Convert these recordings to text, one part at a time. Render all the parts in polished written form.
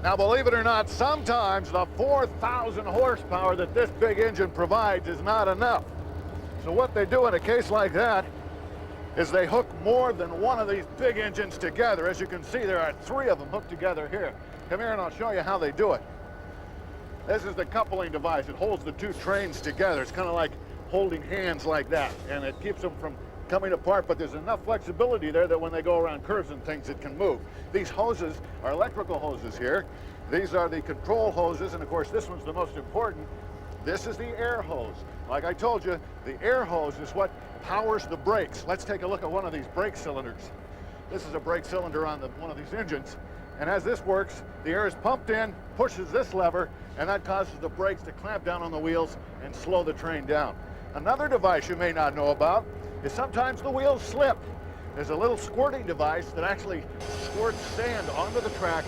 Now, believe it or not, sometimes the 4,000 horsepower that this big engine provides is not enough. So what they do in a case like that is they hook more than one of these big engines together. As you can see, there are 3 of them hooked together here. Come here and I'll show you how they do it. This is the coupling device. It holds the 2 trains together. It's kind of like holding hands like that, and it keeps them from coming apart, but there's enough flexibility there that when they go around curves and things, it can move. These hoses are electrical hoses here. These are the control hoses, and of course, this one's the most important. This is the air hose. Like I told you, the air hose is what powers the brakes. Let's take a look at one of these brake cylinders. This is a brake cylinder on one of these engines, and as this works, the air is pumped in, pushes this lever, and that causes the brakes to clamp down on the wheels and slow the train down. Another device you may not know about is sometimes the wheels slip. There's a little squirting device that actually squirts sand onto the track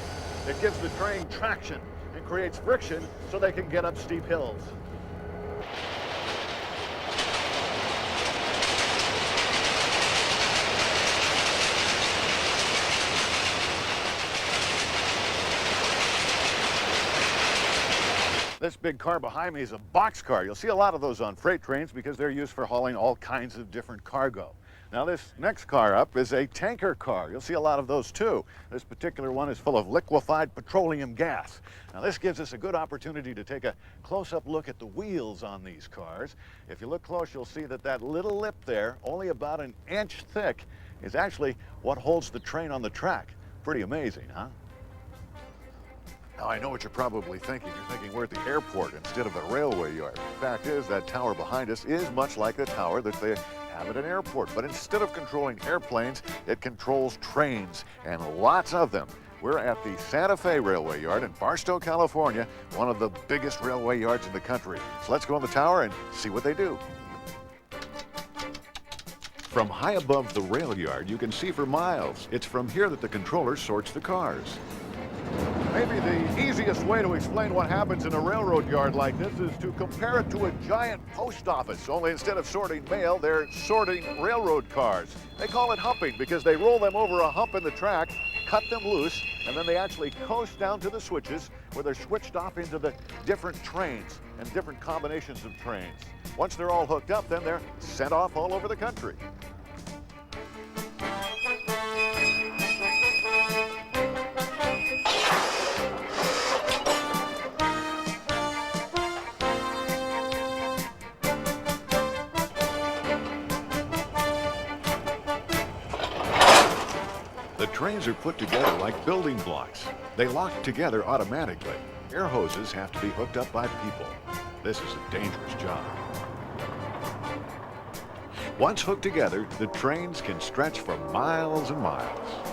that gives the train traction and creates friction so they can get up steep hills. This big car behind me is a boxcar. You'll see a lot of those on freight trains because they're used for hauling all kinds of different cargo. Now this next car up is a tanker car. You'll see a lot of those too. This particular one is full of liquefied petroleum gas. Now this gives us a good opportunity to take a close-up look at the wheels on these cars. If you look close, you'll see that that little lip there, only about an inch thick, is actually what holds the train on the track. Pretty amazing, huh? Now, I know what you're probably thinking. You're thinking we're at the airport instead of a railway yard. The fact is, that tower behind us is much like the tower that they have at an airport. But instead of controlling airplanes, it controls trains, and lots of them. We're at the Santa Fe Railway Yard in Barstow, California, one of the biggest railway yards in the country. So let's go in the tower and see what they do. From high above the rail yard, you can see for miles. It's from here that the controller sorts the cars. Maybe the easiest way to explain what happens in a railroad yard like this is to compare it to a giant post office, only instead of sorting mail, they're sorting railroad cars. They call it humping because they roll them over a hump in the track, cut them loose, and then they actually coast down to the switches where they're switched off into the different trains and different combinations of trains. Once they're all hooked up, then they're sent off all over the country. The trains are put together like building blocks. They lock together automatically. Air hoses have to be hooked up by people. This is a dangerous job. Once hooked together, the trains can stretch for miles and miles.